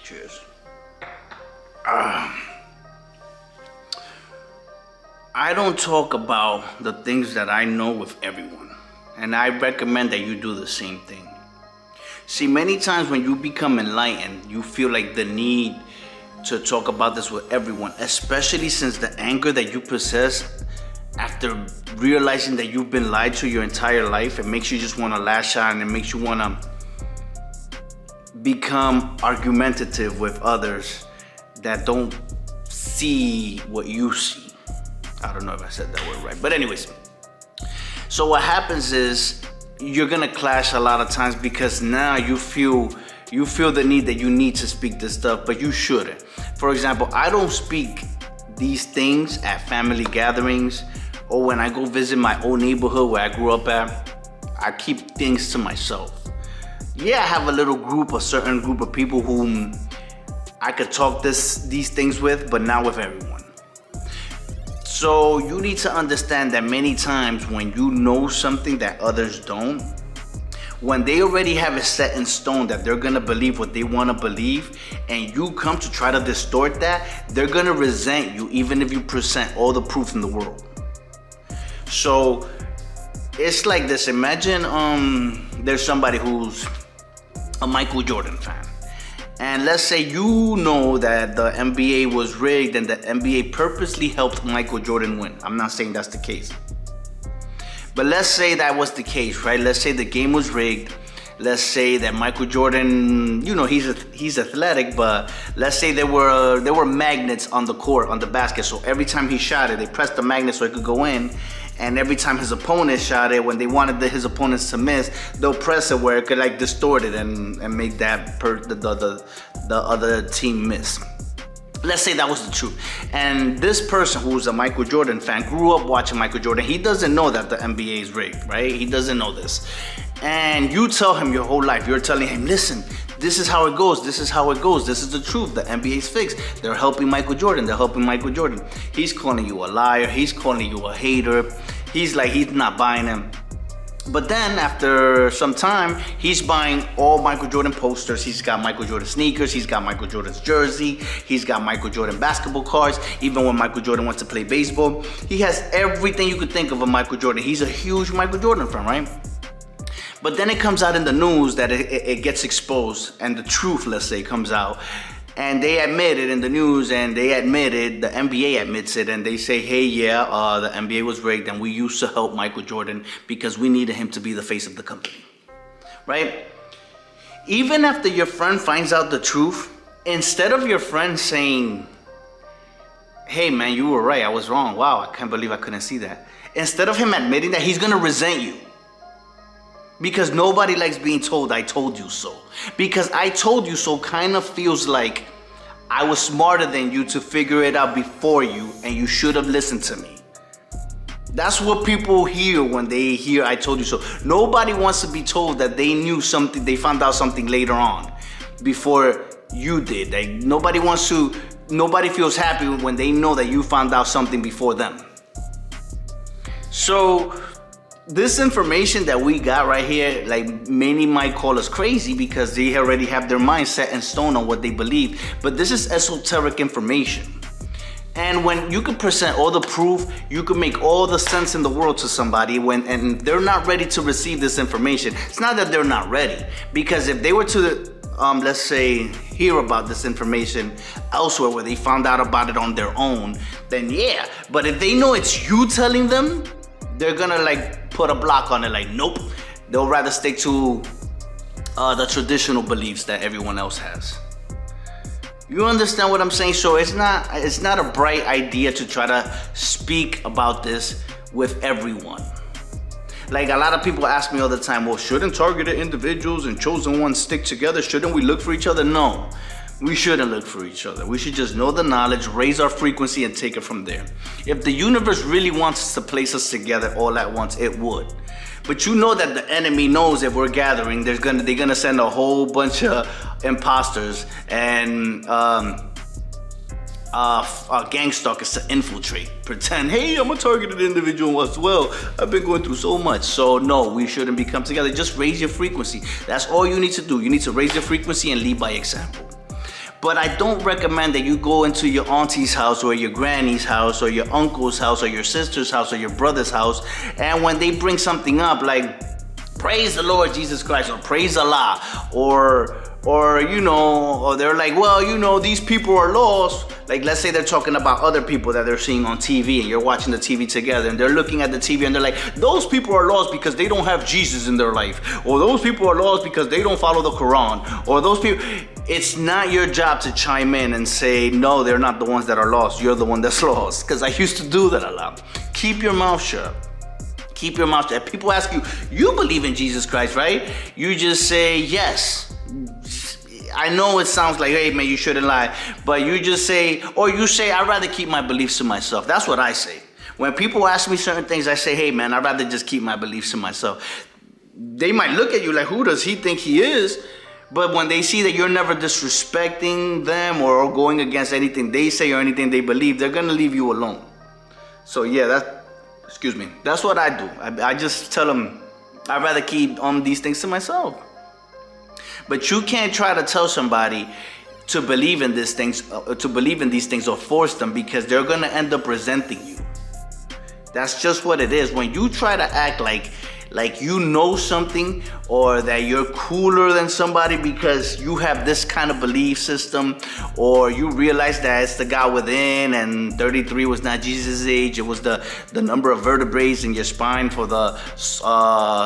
Cheers. I don't talk about the things that I know with everyone, and I recommend that you do the same thing. See, many times when you become enlightened, you feel like the need to talk about this with everyone, especially since the anger that you possess after realizing that you've been lied to your entire life. It makes you just want to lash out, and it makes you want to become argumentative with others that don't see what you see. I don't know if I said that word right, but anyways. So what happens is you're gonna clash a lot of times because now you feel the need that you need to speak this stuff, but you shouldn't. For example, I don't speak these things at family gatherings or when I go visit my old neighborhood where I grew up at. I keep things to myself. Yeah, I have a certain group of people whom I could talk these things with, but not with everyone. So you need to understand that many times when you know something that others don't, when they already have it set in stone that they're gonna believe what they wanna believe, and you come to try to distort that, they're gonna resent you even if you present all the proof in the world. So it's like this. Imagine there's somebody who's a Michael Jordan fan. And let's say you know that the NBA was rigged and the NBA purposely helped Michael Jordan win. I'm not saying that's the case. But let's say that was the case, right? Let's say the game was rigged. Let's say that Michael Jordan, he's athletic, but let's say there were magnets on the court, on the basket. So every time he shot it, they pressed the magnet so it could go in. And every time his opponent shot it, when they wanted his opponents to miss, they'll press it where it could like distort it and make that the other team miss. Let's say that was the truth. And this person who's a Michael Jordan fan grew up watching Michael Jordan. He doesn't know that the NBA is rigged, right? He doesn't know this. And you tell him your whole life, you're telling him, listen, this is how it goes. This is how it goes. This is the truth. The NBA's fixed. They're helping Michael Jordan. They're helping Michael Jordan. He's calling you a liar. He's calling you a hater. He's not buying him. But then after some time, he's buying all Michael Jordan posters. He's got Michael Jordan sneakers. He's got Michael Jordan's jersey. He's got Michael Jordan basketball cards. Even when Michael Jordan wants to play baseball, he has everything you could think of Michael Jordan. He's a huge Michael Jordan fan, right? But then it comes out in the news that it gets exposed, and the truth, let's say, comes out. And they admit it in the news, and they admit it, the NBA admits it, and they say, hey, the NBA was rigged, and we used to help Michael Jordan because we needed him to be the face of the company, right? Even after your friend finds out the truth, instead of your friend saying, hey, man, you were right, I was wrong, wow, I can't believe I couldn't see that. Instead of him admitting that, he's gonna resent you. Because nobody likes being told, I told you so. Because I told you so kind of feels like I was smarter than you to figure it out before you, and you should have listened to me. That's what people hear when they hear I told you so. Nobody wants to be told that they knew something, they found out something later on before you did. Nobody feels happy when they know that you found out something before them. So this information that we got right here, like many might call us crazy because they already have their mind set in stone on what they believe. But this is esoteric information. And when you can present all the proof, you can make all the sense in the world to somebody and they're not ready to receive this information. It's not that they're not ready, because if they were to, let's say, hear about this information elsewhere where they found out about it on their own, then yeah. But if they know it's you telling them, they're gonna put a block on it, nope. They'll rather stick to the traditional beliefs that everyone else has. You understand what I'm saying? So it's not a bright idea to try to speak about this with everyone. A lot of people ask me all the time, well, shouldn't targeted individuals and chosen ones stick together? Shouldn't we look for each other? No. We shouldn't look for each other. We should just know the knowledge, raise our frequency, and take it from there. If the universe really wants to place us together all at once, it would. But you know that the enemy knows if we're gathering, they're gonna send a whole bunch of imposters and gang stalkers to infiltrate, pretend, hey, I'm a targeted individual as well. I've been going through so much. So no, we shouldn't become together. Just raise your frequency. That's all you need to do. You need to raise your frequency and lead by example. But I don't recommend that you go into your auntie's house or your granny's house or your uncle's house or your sister's house or your brother's house, and when they bring something up like praise the Lord Jesus Christ or praise Allah, or they're like, well, these people are lost. Like, let's say they're talking about other people that they're seeing on TV, and you're watching the TV together, and they're looking at the TV, and they're like, those people are lost because they don't have Jesus in their life, or those people are lost because they don't follow the Quran, or those people. It's not your job to chime in and say, no, they're not the ones that are lost. You're the one that's lost. Because I used to do that a lot. Keep your mouth shut. Keep your mouth shut. If people ask you, you believe in Jesus Christ, right? You just say, yes. I know it sounds like, hey, man, you shouldn't lie. But you just say, I'd rather keep my beliefs to myself. That's what I say. When people ask me certain things, I say, hey, man, I'd rather just keep my beliefs to myself. They might look at you like, who does he think he is? But when they see that you're never disrespecting them or going against anything they say or anything they believe, they're going to leave you alone. So, yeah, that's what I do. I just tell them I'd rather keep these things to myself. But you can't try to tell somebody to believe in these things, or force them, because they're going to end up resenting you. That's just what it is. When you try to act like you know something, or that you're cooler than somebody because you have this kind of belief system, or you realize that it's the God within and 33 was not Jesus' age, it was the number of vertebrae in your spine for the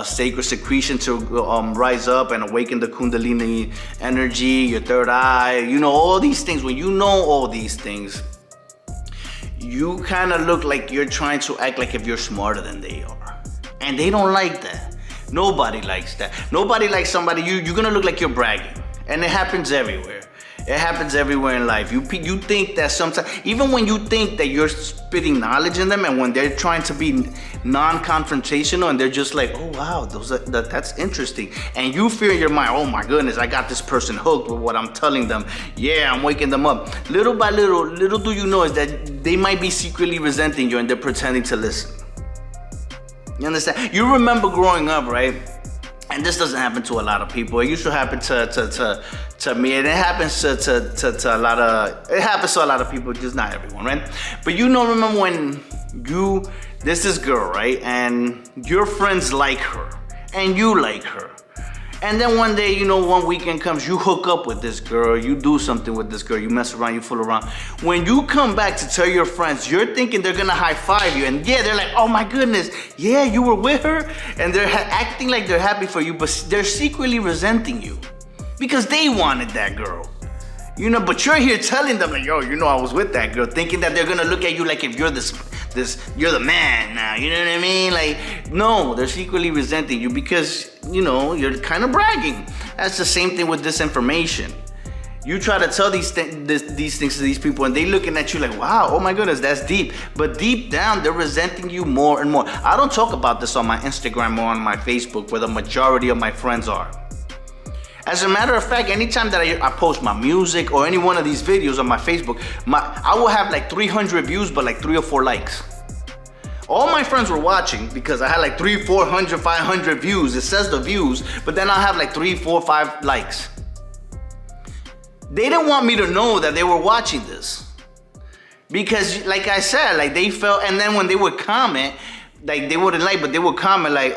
sacred secretion to rise up and awaken the Kundalini energy, your third eye, all these things. When you know all these things, you kind of look like you're trying to act like if you're smarter than they are. And they don't like that. Nobody likes that. Nobody likes somebody, you're gonna look like you're bragging. And it happens everywhere. It happens everywhere in life. You think that sometimes, even when you think that you're spitting knowledge in them, and when they're trying to be non-confrontational and they're just like, oh wow, that's interesting. And you feel in your mind, oh my goodness, I got this person hooked with what I'm telling them. Yeah, I'm waking them up. Little by little do you know is that they might be secretly resenting you and they're pretending to listen. You understand? You remember growing up, right? And this doesn't happen to a lot of people. It used to happen to me, and it happens to a lot of people, just not everyone, right? But remember when there's this girl, right? And your friends like her, and you like her. And then one day, one weekend comes, you hook up with this girl, you do something with this girl, you mess around, you fool around. When you come back to tell your friends, you're thinking they're gonna high five you. And yeah, they're like, oh my goodness, yeah, you were with her? And they're acting like they're happy for you, but they're secretly resenting you because they wanted that girl. But you're here telling them like, yo, I was with that girl, thinking that they're gonna look at you like if you're you're the man now, you know what I mean? Like, no, they're secretly resenting you because, you're kind of bragging. That's the same thing with disinformation. You try to tell these things to these people, and they looking at you like, wow, oh my goodness, that's deep. But deep down, they're resenting you more and more. I don't talk about this on my Instagram or on my Facebook, where the majority of my friends are. As a matter of fact, anytime that I post my music or any one of these videos on my Facebook, I will have like 300 views, but like 3 or 4 likes. All my friends were watching because I had like 300, 400, 500 views. It says the views, but then I'll have like 3, 4, 5 likes. They didn't want me to know that they were watching this. Because like I said, like they felt, and then when they would comment, like they wouldn't like, but they would comment like,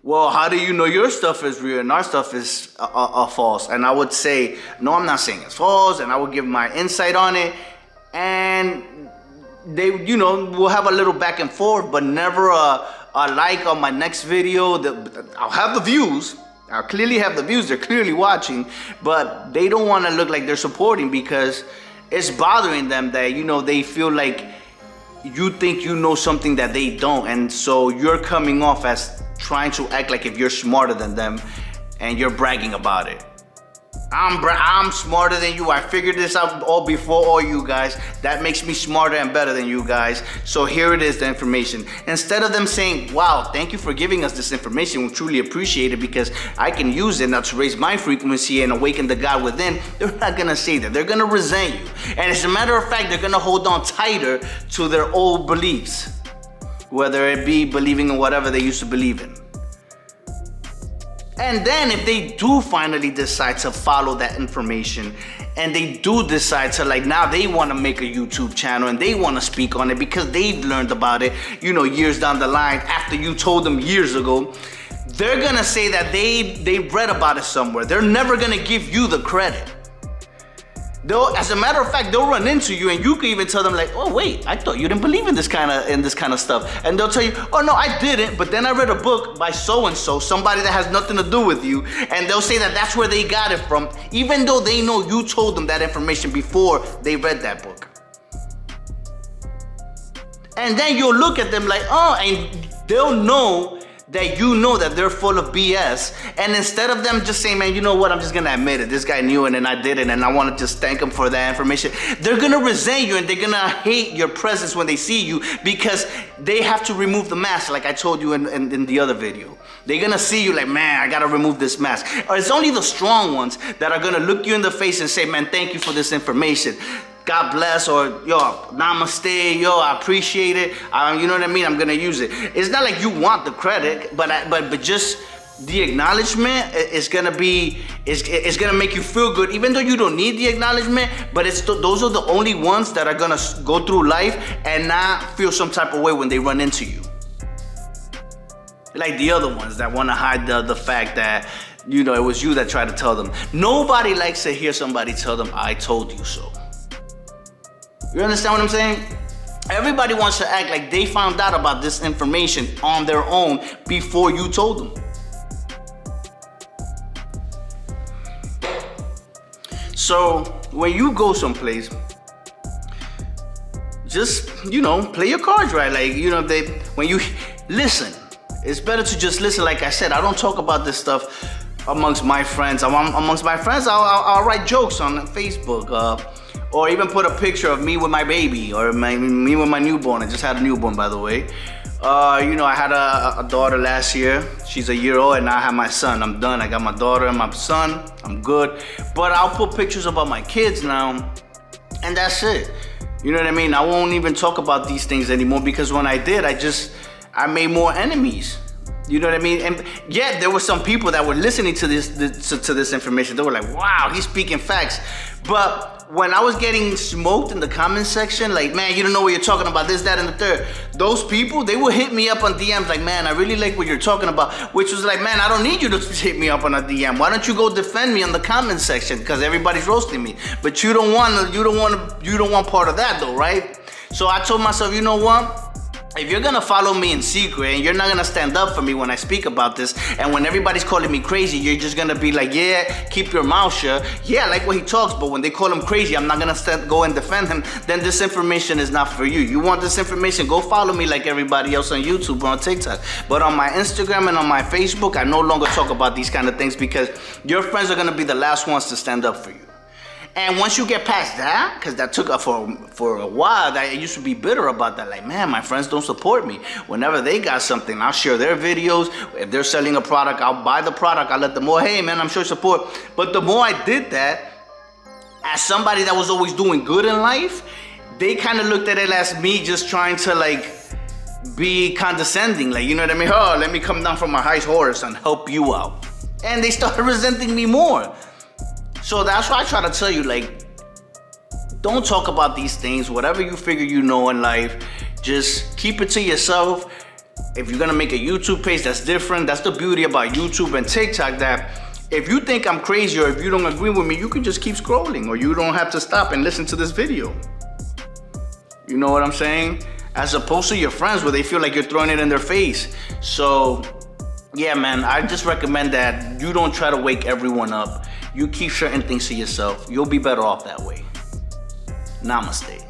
well, how do you know your stuff is real and our stuff is false? And I would say, no, I'm not saying it's false. And I would give my insight on it. And they, we'll have a little back and forth, but never a like on my next video. I'll have the views. I'll clearly have the views. They're clearly watching. But they don't want to look like they're supporting because it's bothering them that, they feel like you think you know something that they don't. And so you're coming off as trying to act like if you're smarter than them and you're bragging about it. I'm smarter than you. I figured this out all before all you guys. That makes me smarter and better than you guys. So here it is, the information. Instead of them saying, wow, thank you for giving us this information. We truly appreciate it because I can use it now to raise my frequency and awaken the God within. They're not going to say that. They're going to resent you. And as a matter of fact, they're going to hold on tighter to their old beliefs, whether it be believing in whatever they used to believe in. And then if they do finally decide to follow that information and they do decide to now they want to make a YouTube channel and they want to speak on it because they've learned about it, years down the line after you told them years ago, they're going to say that they read about it somewhere. They're never going to give you the credit. As a matter of fact, they'll run into you and you can even tell them oh wait, I thought you didn't believe in this kind of stuff. And they'll tell you, oh no, I didn't, but then I read a book by so-and-so, somebody that has nothing to do with you, and they'll say that that's where they got it from, even though they know you told them that information before they read that book. And then you'll look at them and they'll know that that they're full of BS. And instead of them just saying, man, you know what, I'm just gonna admit it, this guy knew it and I did it and I want to just thank him for that information, they're gonna resent you and they're gonna hate your presence when they see you because they have to remove the mask, like I told you in the other video. They're gonna see you man, I gotta remove this mask. Or it's only the strong ones that are gonna look you in the face and say, man, thank you for this information. God bless, or yo, namaste, yo, I appreciate it. You know what I mean? I'm gonna use it. It's not like you want the credit, but just the acknowledgement is gonna make you feel good, even though you don't need the acknowledgement. But those are the only ones that are gonna go through life and not feel some type of way when they run into you. Like the other ones that want to hide the fact that it was you that tried to tell them. Nobody likes to hear somebody tell them, I told you so. You understand what I'm saying? Everybody wants to act like they found out about this information on their own before you told them. So when you go someplace, just, play your cards right. When you listen, it's better to just listen. Like I said, I don't talk about this stuff amongst my friends. Amongst my friends, I'll write jokes on Facebook, or even put a picture of me with my baby, or me with my newborn. I just had a newborn, by the way. I had a daughter last year. She's a year old, and now I have my son. I'm done. I got my daughter and my son. I'm good. But I'll put pictures about my kids now, and that's it. You know what I mean? I won't even talk about these things anymore because when I did, I made more enemies. You know what I mean? And yeah, there were some people that were listening to this information. They were like, wow, he's speaking facts. But when I was getting smoked in the comment section, man, you don't know what you're talking about, this, that, and the third. Those people, they would hit me up on DMs man, I really like what you're talking about. Which was man, I don't need you to hit me up on a DM. Why don't you go defend me on the comment section? Because everybody's roasting me. But you don't want part of that though, right? So I told myself, you know what? If you're gonna follow me in secret and you're not gonna stand up for me when I speak about this, and when everybody's calling me crazy, you're just gonna be like, yeah, keep your mouth shut. Yeah, I like what he talks, but when they call him crazy, I'm not gonna go and defend him. Then this information is not for you. You want this information, go follow me like everybody else on YouTube or on TikTok. But on my Instagram and on my Facebook, I no longer talk about these kind of things because your friends are gonna be the last ones to stand up for you. And once you get past that, because that took up for a while, I used to be bitter about that. Man, my friends don't support me. Whenever they got something, I'll share their videos. If they're selling a product, I'll buy the product. I'll let them know, hey man, I'm sure support. But the more I did that, as somebody that was always doing good in life, they kind of looked at it as me just trying to be condescending. You know what I mean? Oh, let me come down from my high horse and help you out. And they started resenting me more. So that's why I try to tell you, don't talk about these things. Whatever you figure you know in life, just keep it to yourself. If you're gonna make a YouTube page, that's different. That's the beauty about YouTube and TikTok, that if you think I'm crazy or if you don't agree with me, you can just keep scrolling, or you don't have to stop and listen to this video. You know what I'm saying? As opposed to your friends where they feel like you're throwing it in their face. So yeah, man, I just recommend that you don't try to wake everyone up. You keep certain things to yourself. You'll be better off that way. Namaste.